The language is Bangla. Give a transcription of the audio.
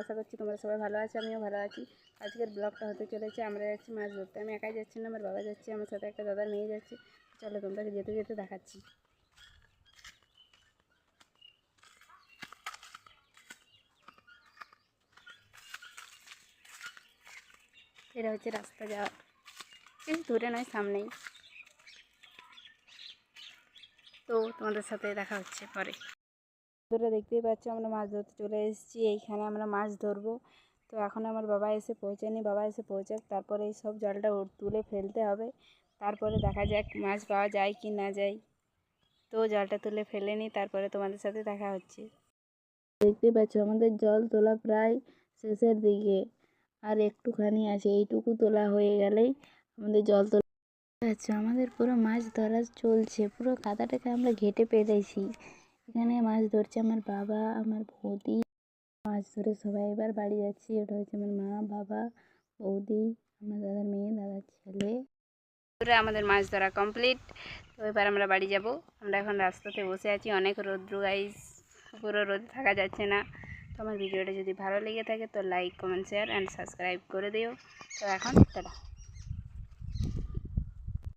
আশা করছি তোমরা সবাই ভালো আছো, আমিও ভালো আছি। আজকের ব্লগটা হতে চলেছে আমরা যাচ্ছি মাছ ধরতে। আমি একাই যাচ্ছি না, আমার বাবা যাচ্ছে, আমার সাথে একটা দাদার মেয়ে যাচ্ছে। চলো তোমরাকে যেতে যেতে দেখাচ্ছি। এটা হচ্ছে রাস্তা যাওয়া, বেশ দূরে নয়, সামনেই। তো তোমাদের সাথে দেখা হচ্ছে পরে। বন্ধুরা দেখতেই পাচ্ছ আমরা মাছ ধরতে চলে এসেছি, এইখানে আমরা মাছ ধরবো। তো এখন আমার বাবা এসে পৌঁছায়নি, বাবা এসে পৌঁছাক তারপরে এই সব জলটা তুলে ফেলতে হবে, তারপরে দেখা যাক মাছ পাওয়া যায় কি না যায়। তো জলটা তুলে ফেলে নিই, তারপরে তোমাদের সাথে দেখা হচ্ছে। দেখতেই পাচ্ছ আমাদের জল তোলা প্রায় শেষের দিকে, আর একটুখানি আছে, এইটুকু তোলা হয়ে গেলেই আমাদের জল তোলা। আচ্ছা, আমাদের পুরো মাছ ধরা চলছে, পুরো কাদাটাকে আমরা ঘেটে পেরেছি। এখানে মাছ ধরছে আমার বাবা, আমার বৌদি। মাছ ধরে সবাই এবার বাড়ি যাচ্ছি। ওটা হচ্ছে আমার মা, বাবা, বৌদি, আমার দাদার মেয়ে, দাদার ছেলে। আমাদের মাছ ধরা কমপ্লিট। তো এবার আমরা বাড়ি যাব। আমরা এখন রাস্তাতে বসে আছি, অনেক রৌদ্র গাইস, পুরো রোদে থাকা যাচ্ছে না। তো আমার ভিডিওটা যদি ভালো লেগে থাকে তো like, comment, share and subscribe করে দিও। তো এখন টাটা।